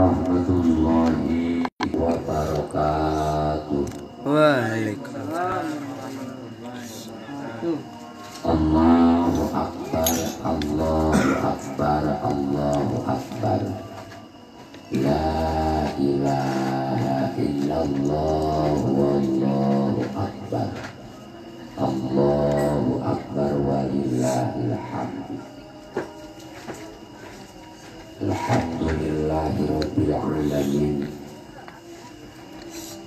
warahmatullahi wabarakatuh. Waalaikumsalam. Allahu Akbar, Allahu Akbar, Allahu Akbar. La ilaha illallah, wallahu akbar. Allahu Akbar walillahil hamd. Alhamdulillahirabbil alamin.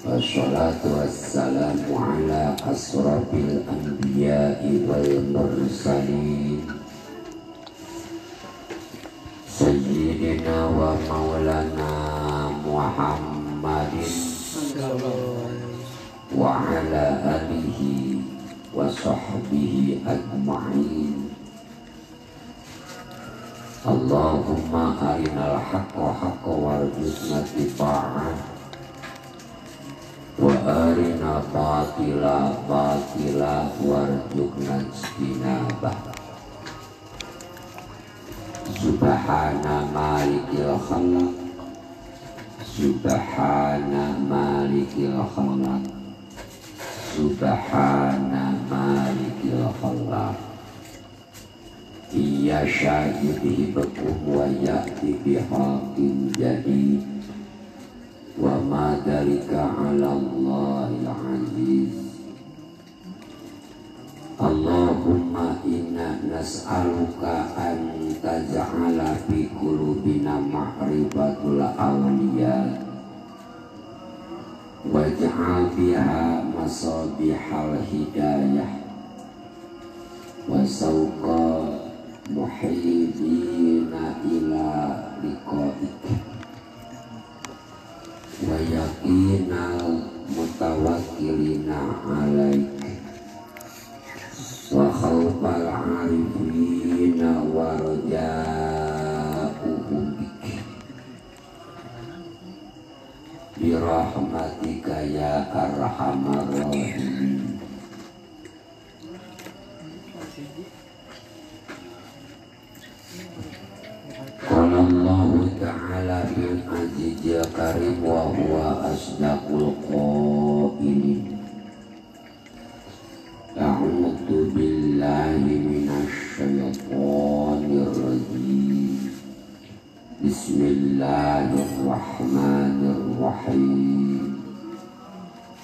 Wassalatu wassalamu ala asrafil anbiya'i wal mursalin Sayyidina wa maulana Muhammadin wa ala alihi wa sahbihi ajma'in. Allahumma arinal haqqa haqqa warzuqna ittiba'ah wa arina batila batila warzuqna ijtinabah. Subhana malikil khalaq, Subhana malikil khalaq, Subhana malikil khalaq. Iya syahidhi bakum wa ya'ti bihaqin jadi wa ma dalika ala Allahil aziz. Allahumma inna nas'aluka an taj'ala fi qulubina ma'rifatul awliya waj'al biha masabihal hidayah wa sawqa muhibina ila liqa'ik wa yaqinal mutawakkilina alaik wa khawfal arifina wa raja'uhum bik bi rahmatika ya arhamar rahimin. Qala Allahu ta'ala bil azizil karim wa huwa asdaqul qailin. A'udzu billahi minasy syaithanir rajim. Bismillahirrahmanirrahim.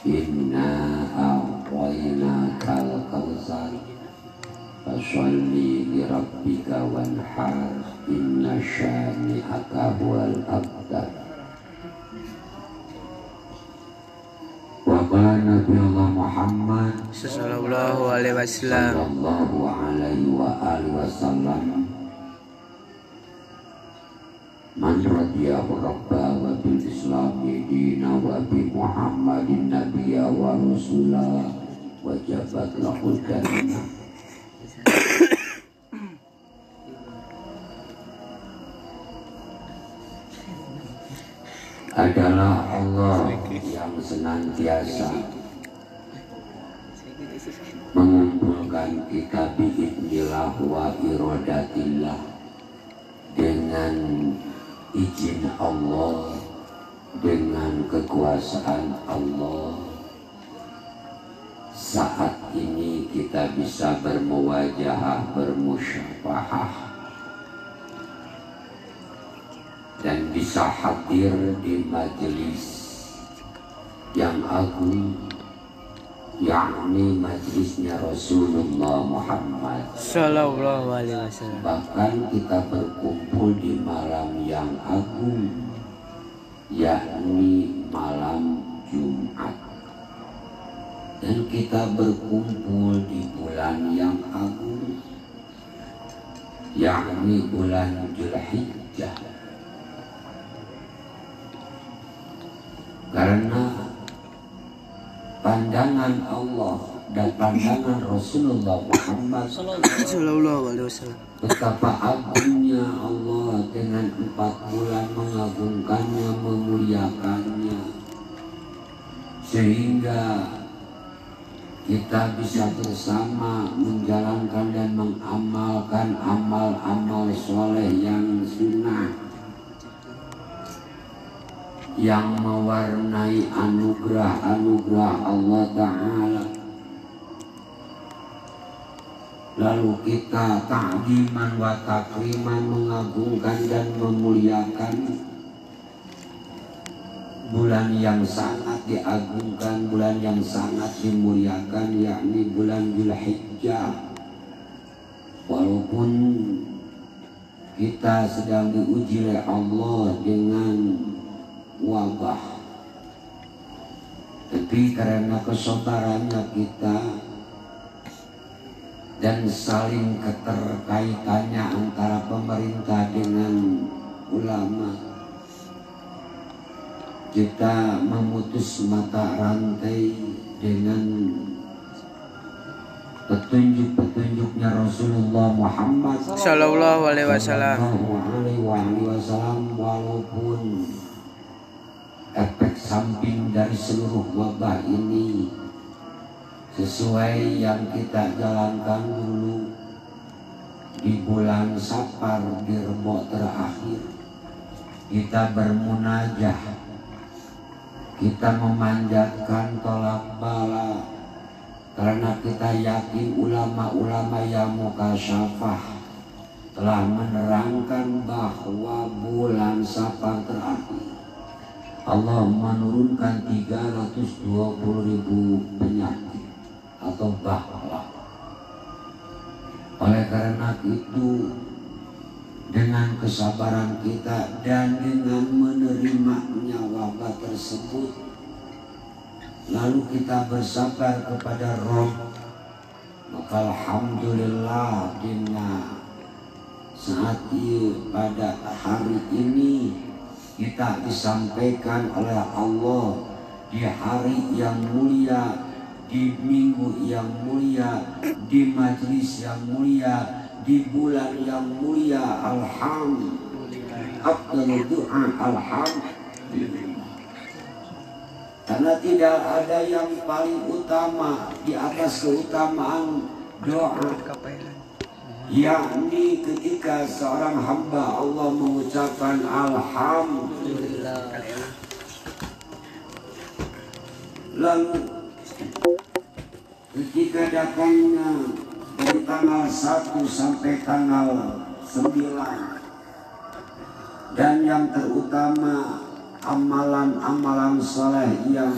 Inna a'tainakal kautsar fasholli li rabbika wanhar inna syani'aka huwal abtar. Wa Nabi Allah Muhammad Sallallahu alaihi wasallam. sallallahu alaihi wa alihi wasallam. Man radiyahu rabba wa bil islami dina wa bi Muhammadin nabiyya wa rasulah wajabat lahul jannah. Adalah Allah yang senantiasa mengumpulkan kita biidnillah wa iradatillah dengan izin Allah, dengan kekuasaan Allah. Saat ini kita bisa bermuwajahah, bermusyafahah dan bisa hadir di majelis yang agung, yakni majelisnya Rasulullah Muhammad Sallallahu alaihi wasallam. Bahkan kita berkumpul di malam yang agung, yakni malam Jumat. Dan kita berkumpul di bulan yang agung, yakni bulan Dzulhijjah. Karena pandangan Allah dan pandangan Rasulullah Muhammad Sallallahu alaihi wasallam. betapa agungnya Allah dengan 4 bulan mengagungkannya, memuliakannya, sehingga kita bisa bersama menjalankan dan mengamalkan amal-amal soleh yang sunnah yang mewarnai anugerah-anugerah Allah Ta'ala. Lalu kita ta'ziman wa takriman, mengagungkan dan memuliakan bulan yang sangat diagungkan, bulan yang sangat dimuliakan, yakni bulan Dzulhijjah. Walaupun kita sedang diuji oleh Allah dengan wabah, tapi karena kesabarannya kita dan saling keterkaitannya antara pemerintah dengan ulama, kita memutus mata rantai dengan petunjuk-petunjuknya Rasulullah Muhammad Sallallahu alaihi wasallam. Walaupun efek samping dari seluruh wabah ini sesuai yang kita jalankan dulu di bulan Safar, di Rebo terakhir, kita bermunajah, kita memanjatkan tolak bala, karena kita yakin ulama-ulama yang mukasyafah telah menerangkan bahwa bulan Safar terakhir Allah menurunkan 320.000 penyakit atau bala. Oleh karena itu, dengan kesabaran kita dan dengan menerimanya wabah tersebut, lalu kita bersabar kepada Rabb, maka alhamdulillah dina saat pada hari ini kita disampaikan oleh Allah di hari yang mulia, di minggu yang mulia, di majlis yang mulia, di bulan yang mulia. Alhamdulillah. Afdalul du'a alhamdulillah. Karena tidak ada yang paling utama di atas keutamaan doa, yakni ketika seorang hamba Allah mengucapkan alhamdulillah, lalu ketika datangnya dari tanggal 1 sampai tanggal 9, dan yang terutama amalan-amalan soleh yang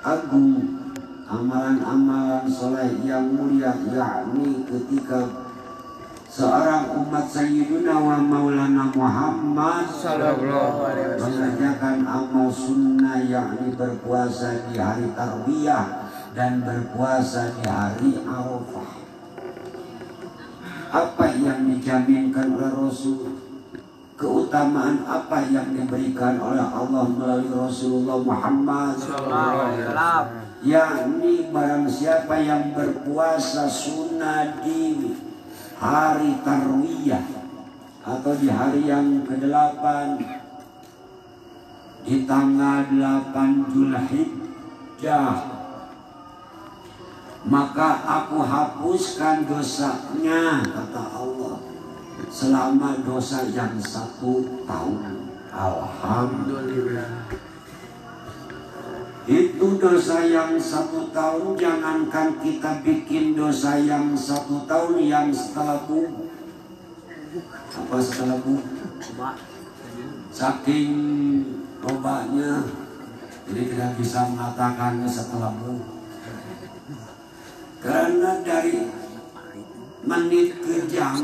agung, amalan-amalan soleh yang mulia, yakni ketika seorang umat Sayyiduna wa Maulana Muhammad Sallallahu alaihi wasallam mengerjakan amal sunnah, yakni berpuasa di hari Tarwiyah dan berpuasa di hari Arafah. Apa yang dijaminkan oleh Rasul? Keutamaan apa yang diberikan oleh Allah melalui Rasulullah Muhammad SAW? Yakni barang siapa yang berpuasa sunnah di hari Tarwiyah atau di hari yang ke-8 di tanggal 8 Dzulhijjah, maka aku hapuskan dosanya, kata Allah, selama dosa yang 1 tahun. Alhamdulillah. Itu dosa yang 1 tahun, jangankan kita bikin dosa yang 1 tahun, yang setelah bu. Apa setelah bu? Saking robanya, jadi tidak bisa mengatakan setelah bu. Karena dari menit ke jam,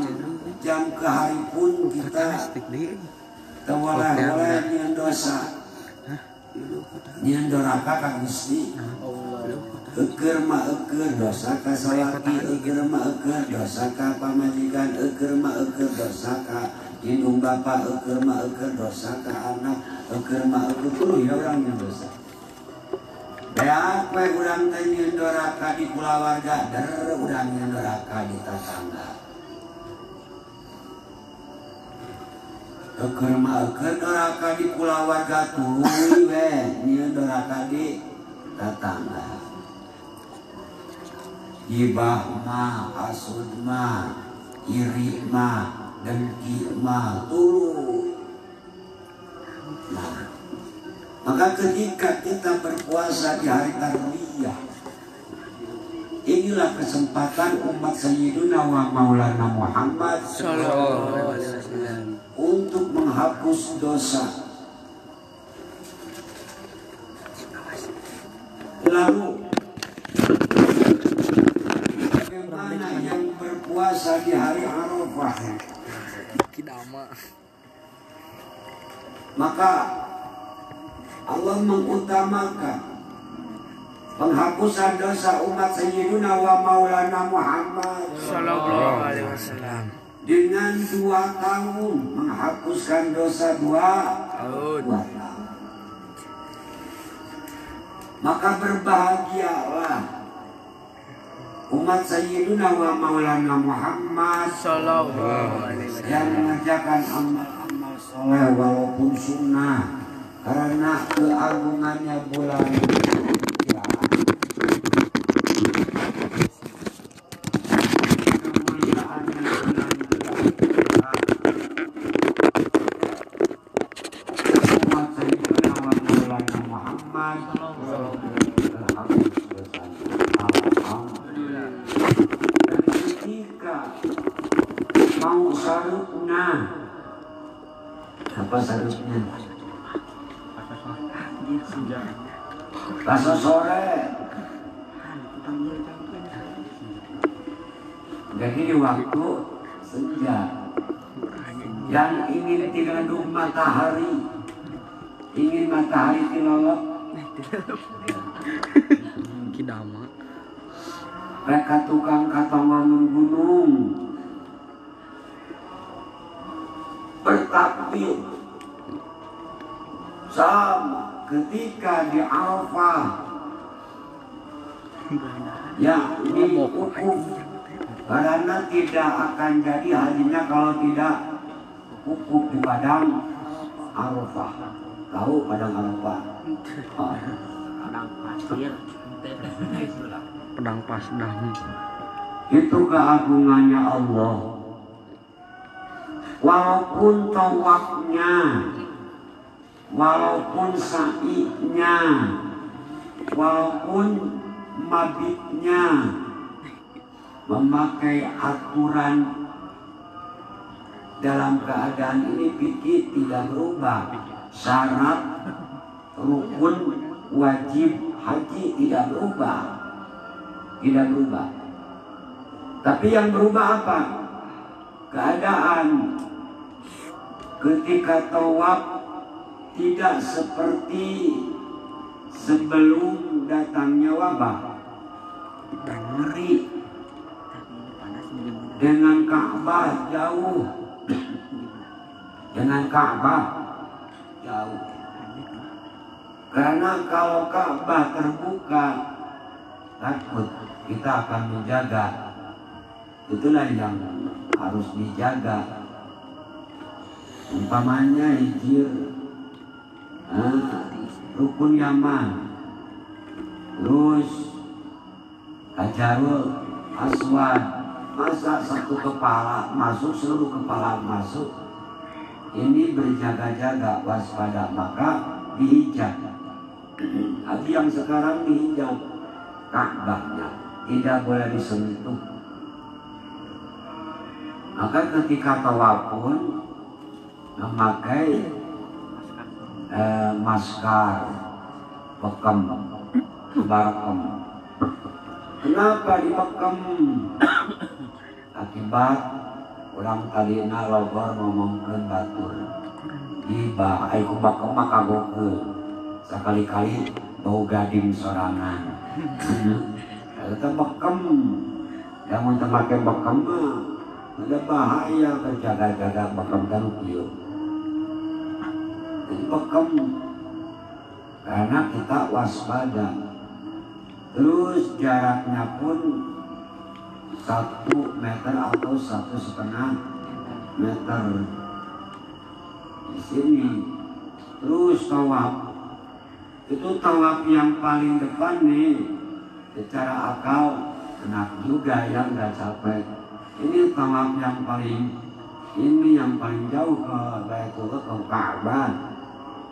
jam ke hari pun kita tewaleh-waleh nyian dosa, nyian doraka ka Gusti. Eker ma eker dosa ka salaki, eker ma eker dosa ka pamajikan, eker ma eker dosa ka indung bapa, eker ma eker dosa ka anak, eker ma eker tuh ya orang yang dosa. Beak we urang teh nyian doraka di kulawarga, der urang nyian doraka di tetangga. Eker ma eker doraka di kulawarga tuluy we nyian doraka di tetangga. Gibah mah, hasud mah, iri mah, dengki mah tuluy. Nah, Maka ketika kita berpuasa di hari Tarwiyah, inilah kesempatan umat Sayyiduna wa Maulana Muhammad Sallallahu alaihi wasallam untuk menghapus dosa. Lalu bagaimana yang berpuasa di hari Arafah? Maka Allah mengutamakan penghapusan dosa umat Sayyiduna wa Maulana Muhammad Sallallahu alaihi wasallam dengan 2 tahun menghapuskan dosa 2 tahun. Maka berbahagialah umat Sayyiduna wa Maulana Muhammad Sallallahu alaihi wasallam yang mengerjakan amal-amal soleh walaupun sunnah, karena keagungannya bulan mau sarupna. Apa sarupnya? Pasar sore. Jadi di waktu senja yang ingin tingandung matahari, ingin matahari tilolok, mereka tukang katongan gunung bertakbir sama ketika di Arafah, ya ini hukum karena tidak akan jadi hajinya kalau tidak hukum di padang Arafah. Tahu padang Arafah? pedang pasdang. Itu keagungannya Allah. Walaupun tawafnya, walaupun sa'inya, walaupun mabitnya memakai aturan dalam keadaan ini fikih tidak berubah. Syarat rukun wajib haji tidak berubah, tidak berubah. Tapi yang berubah apa? Keadaan ketika tawaf tidak seperti sebelum datangnya wabah. Ngeri. Dengan Ka'bah jauh, dengan Ka'bah jauh. Karena kalau Ka'bah terbuka, takut kita akan menjaga. Itulah yang harus dijaga. Umpamanya hijir, rukun Yaman, terus Hajarul Aswad. Masa satu kepala masuk, seluruh kepala masuk? Ini berjaga-jaga, waspada, maka dihijab. Haji yang sekarang dihijab Ka'bahnya, tidak boleh disentuh. Maka ketika tawaf pun memakai maskar, bekem, barkem. Kenapa dibekem? Akibat ulang kalina logor ngomongkeun batur. Iba ai ku bakem maka gokeun. Sekali-kali bau gading sorangan. Eta bekem. Lamun teu make bekem mah ada bahaya, terjaga-jaga bekem kan kieu. Jadi bekem karena kita waspada. Terus jaraknya pun 1 meter atau 1,5 meter di sini. Terus tawaf itu tawaf yang paling depan nih, secara akal enak juga ya, nggak capek. Ini tawaf yang paling jauh ke Baitullah, ke Ka'bah.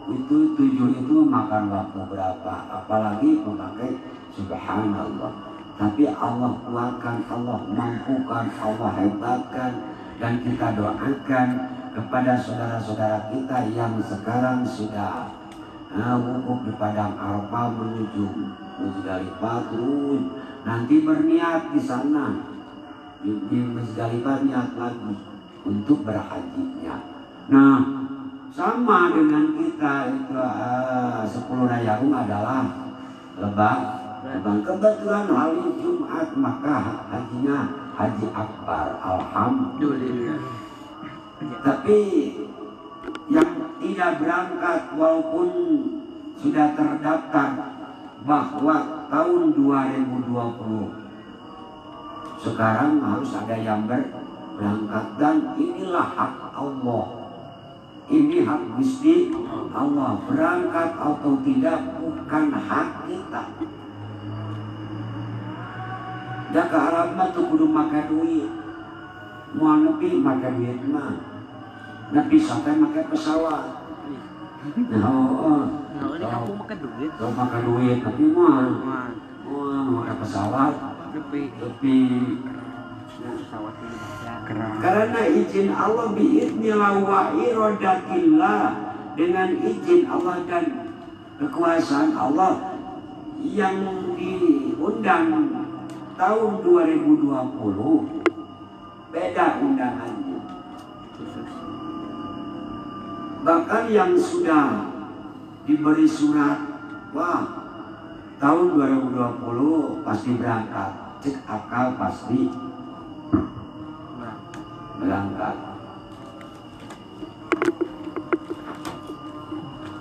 itu 7 itu makan waktu berapa, apalagi memakai subhanallah. Tapi Allah kuatkan, Allah mampukan, Allah hebatkan, dan kita doakan kepada saudara-saudara kita yang sekarang sudah wukuf di padang Arafah menuju Muzdalifah, terus nanti berniat di sana di Muzdalifah, niat lagi untuk berhajinya. Nah, sama dengan kita itu 10 Rayarung adalah Lebaran. Kebetulan hari Jumat, maka hajinya haji akbar, alhamdulillah. Tapi yang tidak berangkat walaupun sudah terdaftar bahwa tahun 2020 sekarang harus ada yang berangkat, dan inilah hak Allah. Ini hak Gusti Allah. Berangkat atau tidak bukan hak kita. Dah ke Arab mah tuh kudu makan duit. Mau nepi makan duit mah. Nepi sampai makan pesawat. Nah, Ini kamu makan duit. kalau makan duit tapi mah makan pesawat. Tapi Pesawat ini karena izin Allah biiznillah wa iradatillah, dengan izin Allah dan kekuasaan Allah yang diundang tahun 2020 beda undangannya. Bahkan yang sudah diberi surat, wah tahun 2020 pasti berangkat, cek akal pasti berangkat.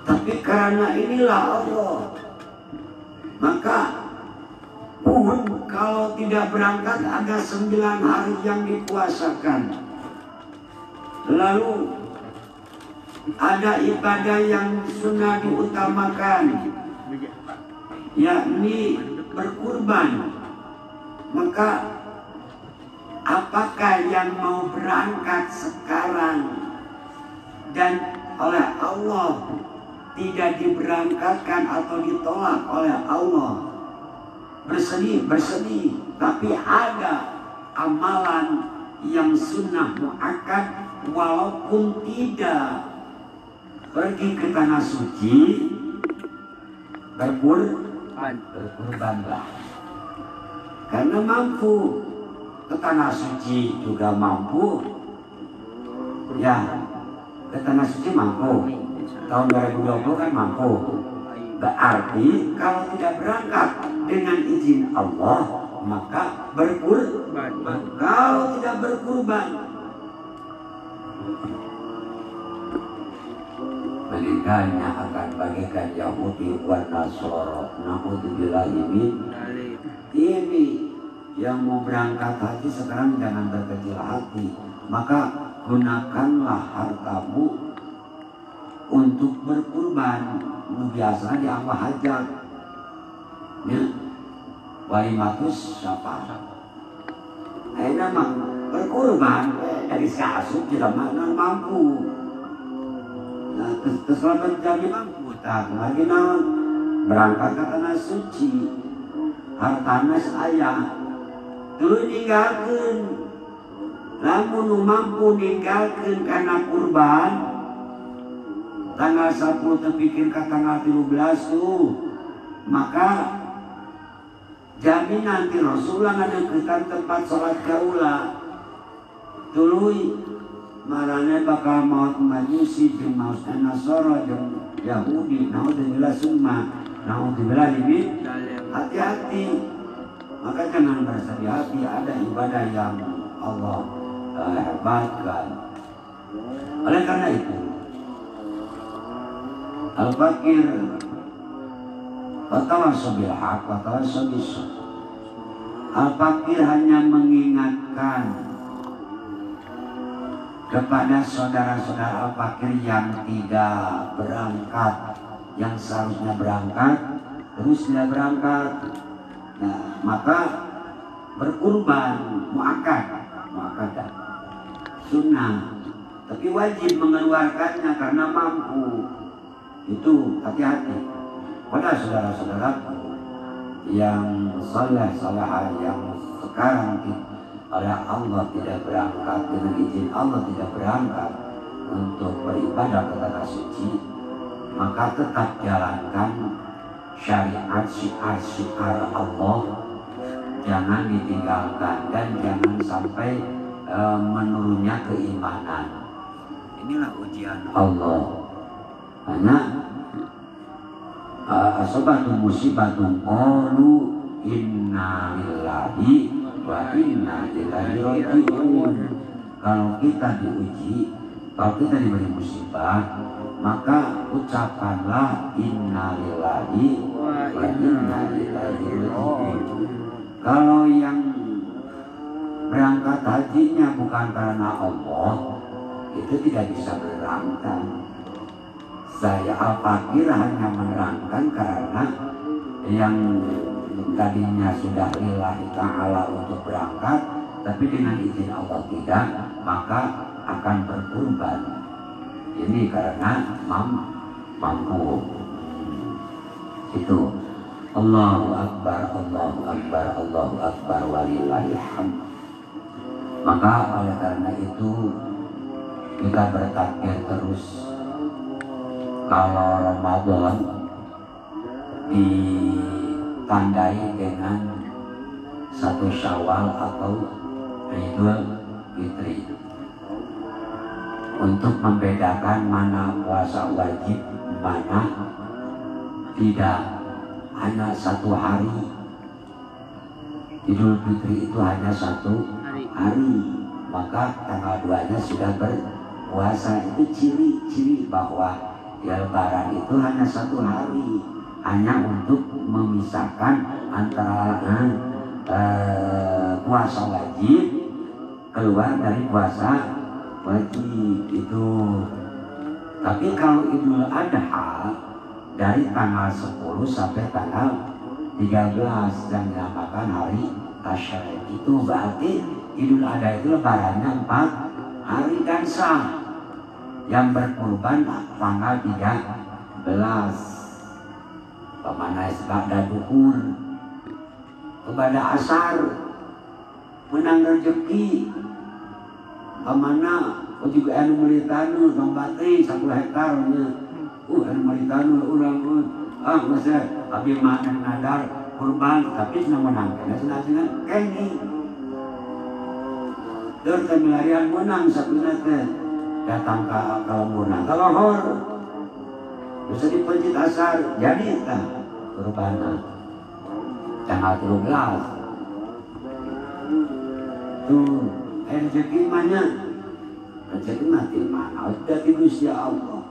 Tapi karena inilah Allah, maka mohon kalau tidak berangkat ada 9 hari yang dipuasakan. Lalu ada ibadah yang sunnah diutamakan, yakni berkurban. Maka apakah yang mau berangkat sekarang dan oleh Allah tidak diberangkatkan atau ditolak oleh Allah, bersedih, tapi ada amalan yang sunnah muakkad walaupun tidak pergi ke tanah suci, berkurbanlah karena mampu. Ke tanah suci juga mampu, ya, ke tanah suci mampu. Tahun 2020 kan mampu. Berarti kalau tidak berangkat dengan izin Allah, maka berkurban. Kalau tidak berkurban, meninggalnya akan bagaikan Yahudi wa Nasara. Na'udzubillahi min ini. Yang mau berangkat haji sekarang jangan berkecil hati, maka gunakanlah hartamu untuk berkurban. Biasanya dianggap hajat, ya, walimatus siapa? Memang berkurban dari kasut tidak mana mampu. Nah, keselamat jadi mampu, tak lagi naon berangkat ke tanah suci, hartana ayah. Tuh ninggalkan, lamun mampu ninggalkan karena kurban tanggal 10 terpikir ke tanggal 13 tuh, maka jamin nanti Rasulullah ngadeukeutan tempat sholat kaula tuluy marane bakal maut majusi jeung maut Nasara jeung Yahudi. Naudzubillah summa naudzubillah min, hati-hati. Maka jangan bersedih hati, ada ibadah yang Allah hebatkan. Oleh karena itu, Al-Fakir watawassaw bil haq watawassaw bis sabr. Al-Fakir hanya mengingatkan kepada saudara-saudara Al-Fakir yang tidak berangkat, yang seharusnya berangkat terus tidak berangkat. Nah, maka berkurban muakkadah sunnah, tapi wajib mengeluarkannya karena mampu. Itu hati-hati. Pada saudara-saudaraku yang saleh salehah yang sekarang oleh Allah tidak berangkat, dengan izin Allah tidak berangkat untuk beribadah ke tanah suci, maka tetap jalankan syariat syiar Allah, jangan ditinggalkan dan jangan sampai menurunnya keimanan. Inilah ujian Allah. Karena asabatum musibatun qalu inna lillahi wa inna ilaihi raji'un. Kalau kita diuji, kalau kita diberi musibah, maka ucapkanlah inna lillahi wa inna ilaihi raji'un. Kalau yang berangkat hajinya bukan karena Allah, itu tidak bisa menerangkan. Saya Al-Fakir hanya menerangkan karena yang tadinya sudah lillahi ta'ala untuk berangkat, tapi dengan izin Allah tidak, maka akan berkurban. Ini karena mampu. Itu Allahu Akbar, Allahu Akbar, Allahu Akbar, walillahil hamd. Maka oleh karena itu kita bertakbir terus. Kalau Ramadan ditandai dengan 1 Syawal atau Idul Fitri, untuk membedakan mana puasa wajib, mana tidak. Hanya 1 hari. Idul Fitri itu hanya 1 hari, maka tanggal 2-nya sudah berpuasa. Itu ciri-ciri bahwa Lebaran itu hanya 1 hari, hanya untuk memisahkan antara puasa wajib keluar dari puasa wajib itu. Tapi kalau Idul Adha dari tanggal 10 sampai tanggal 13 yang dinamakan hari Asyura, itu berarti Idul Adha itu lebarannya 4 hari dan sah. Yang berkurban tanggal 13 pemana ba'da duhur, kepada asar menang rezeki pemana juga anu melitanu tombati 1 hektarnya anu melitanu urang masa abi makan nadar kurban tapi senang menang karena senang kenging dan temilarian menang sabunate datang ke lembunan kalau hor bisa dipencit asar jadi kurban tanggal 13 tuh rezeki mana rezeki mati mana udah di Gusti Allah.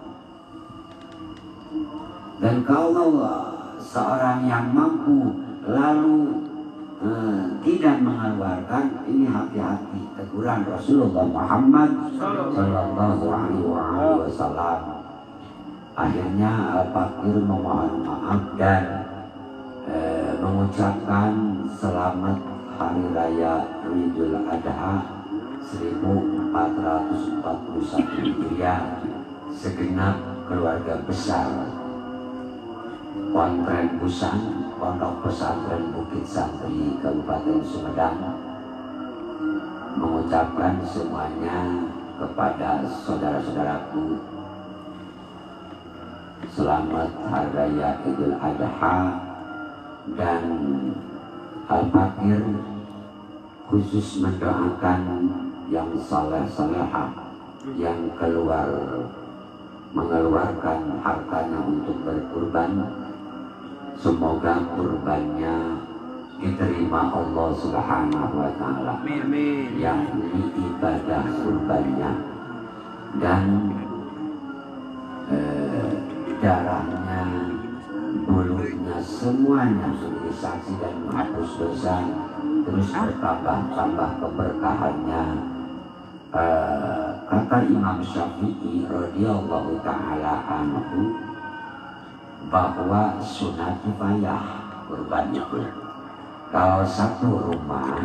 Dan kalau seorang yang mampu lalu tidak mengeluarkan, ini hati-hati, teguran Rasulullah Muhammad Sallallahu Alaihi Wasallam. Akhirnya Al-Fakir memohon maaf dan mengucapkan selamat Hari Raya Idul Adha 1441 Hijriah segenap keluarga besar Pontren Busan, Pondok Pesantren Bukit Santri Kabupaten Sumedang, mengucapkan semuanya kepada saudara-saudaraku selamat Hari Raya Idul Adha. Dan Al-Fakir khusus mendoakan yang saleh-salehah yang mengeluarkan hartanya untuk berkurban. Semoga kurbannya diterima Allah Subhanahu wa Ta'ala, yang ini ibadah kurbannya, dan darahnya, bulunya, semuanya menjadi saksi dan menghapus dosa, terus bertambah-tambah keberkahannya. Kata Imam Syafi'i radhiyallahu ta'ala anhu bahwa sunat kifayah kurban itu. Kalau satu rumah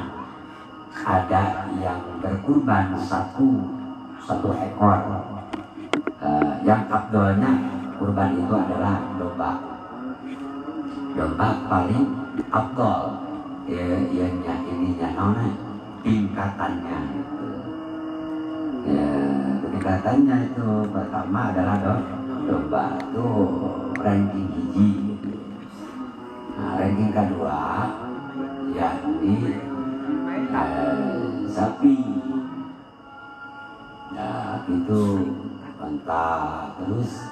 ada yang berkurban satu ekor, yang abdolnya kurban itu adalah domba paling afdol. Ininya tingkatannya gitu. Ya, tingkatannya itu pertama adalah domba itu ranking hiji gitu. Nah, ranking kedua yakni sapi. Nah, itu entah terus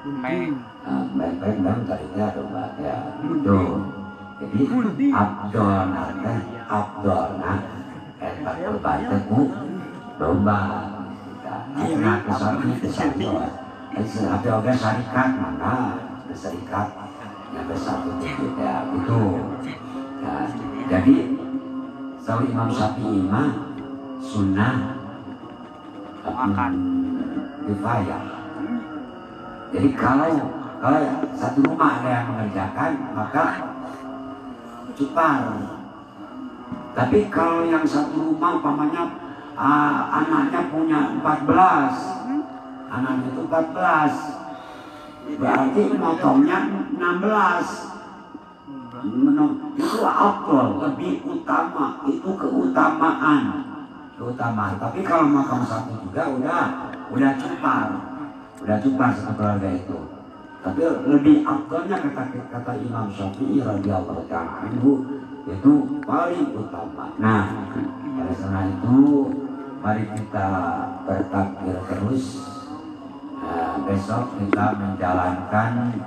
memang tadinya domba ya itu. Jadi Abdol eta kurban teku domba. Nah, kesapi ada oke syarikat mana syarikat yang bersatu ya itu. Nah, jadi sawi Imam Syafi'i mah sunnah akan kifayah. Jadi kalau satu rumah ada yang mengerjakan maka cupar. Tapi kalau yang satu rumah umpamanya anaknya punya 14, anaknya itu 14, berarti motongnya 16. Itu afdol, lebih utama, itu keutamaan. Tapi kalau makan satu juga udah cupar satu keluarga itu. Tapi lebih afdolnya kata Imam Syafi'i radhiyallahu ta'ala anhu itu paling utama. Nah, oleh karena itu mari kita bertakbir terus. Besok kita menjalankan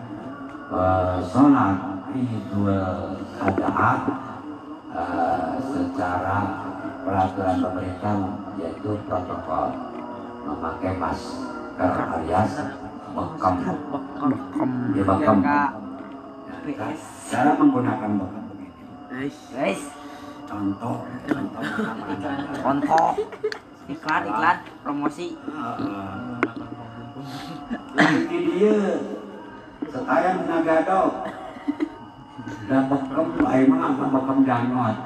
sholat Idul Adha secara peraturan pemerintah, yaitu protokol memakai masker alias bekam. Cara menggunakan bekam begini. Contoh iklan promosi. Ini dia sekalian menagadok dan bekam air mah bekam jangot.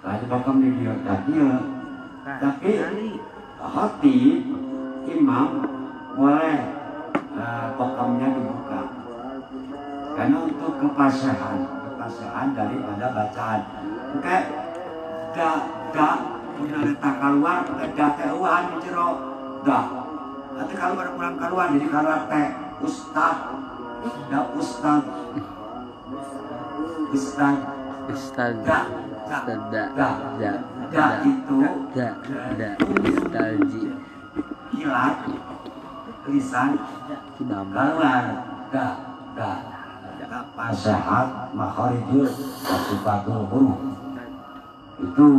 Lagi bekam di dia tapi hati imam boleh bekamnya dibuka karena untuk kepasahan daripada bacaan. Oke, udah letak keluar, udah teuan di jero, nanti kalau ada pulang keluar jadi kalau teh ustad itu hilang tulisan keluar pasahat makharijul wasifatul huruf itu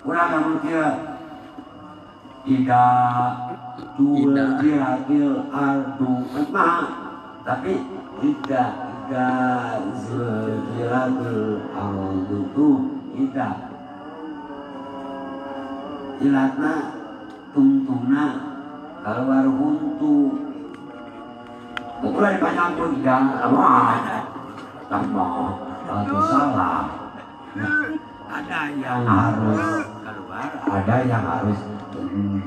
kurang namun dia tidak tuwajiratil ardu tapi tidak zujiratil ardu itu tidak ilatna tungtungna keluar huntu mulai banyak pun kalau salah ada yang harus keluar, ada yang harus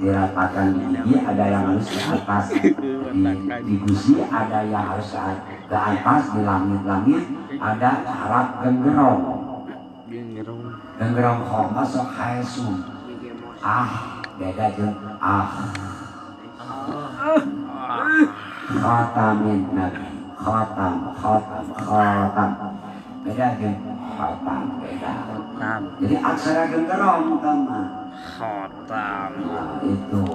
dirapatkan di gigi, ada yang harus ke atas di gusi, ada yang harus ke atas di langit-langit, ada harap genggerong kok masuk haesu beda jeung khatamin nabi khatam beda jeung khatam beda. Jadi aksara genggerong sama khatam itu.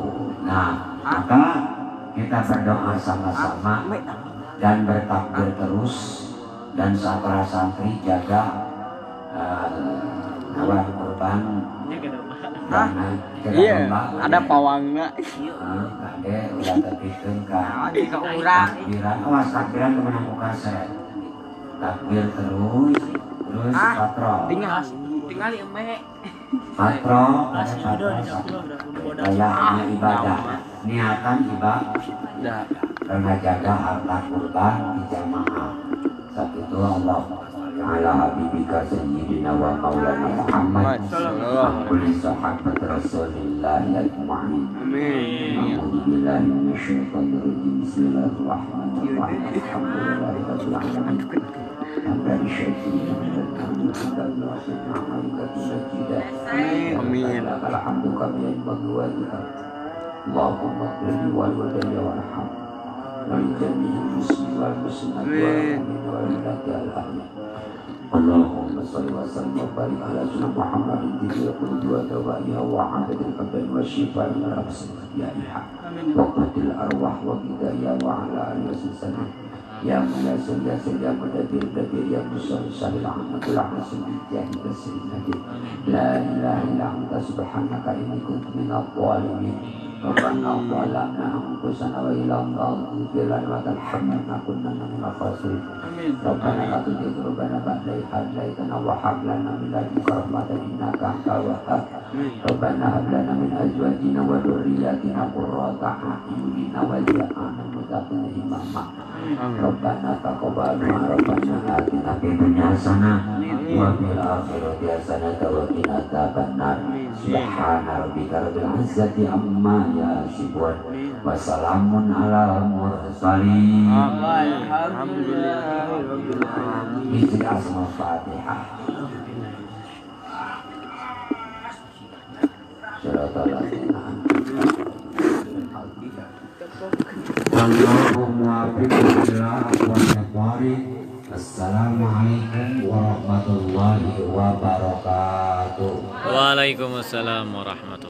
Nah, maka kita berdoa sama-sama dan bertakbir terus, dan para santri jaga hewan kurban. Iya, ada pawangna. Kade udah terbikin kan. Takbiran, awas takbiran kemana muka saya. Takbir terus patrol. Tinggal eme. Patrol, kayaknya ibadah, niatan ibadah, karena jaga harta kurban di jamaah. Saat itu Allah ala habibika sayyidina wa maulana Muhammad wa kulli sahabat Rasulillah ajma'in. Amin. A'udzubillahi minasyaitonir rajim. Bismillahirrahmanirrahim. Alhamdulillahirabbil alamin. Hamdan syakirin amin. Alhamdu kami yang berwajib. Allahumma qili wal wadani warham wal jami'il muslimin wal muslimat wal mu'minat wal ahli. Allahumma shalli wa sallim wa barik ala sayyidina Muhammadin tibbil qulubi wa dawaiha wa 'adadil abdan wa shifaa'i min al-absar ya ilah wa qatil arwah wa hidayah wa ala alihi wasallam. Ya Muhammad ya Mudabbir ya Musa sallallahu alaihi wasallam ya Nabi la ilaha illa anta subhanaka inni kuntu minadh dhalimin. Rabbana zalamna anfusana wa illam taghfir lana wa tarhamna kunna minal khasirin. Rabbana la tuzigh qulubana ba'da idh hadaytana wa hab lana min ladunka rahmatan innaka antal wahhab. Rabbana hab lana min azwajina wa dhurriyyatina qurrata a'yunin waj'alna lil muttaqina imama. Rabbana taqabbal minna rabbana atina fid dunya hasanah wa fil akhirati hasanah wa qina adzabannar. Subhana rabbika rabbil izzati amma yasifun wa salamun ala mursalin. Alhamdulillahirabbil alamin. Isi asma Fatihah. Allahumma Assalamualaikum warahmatullahi wabarakatuh. Waalaikumsalam warahmatullahi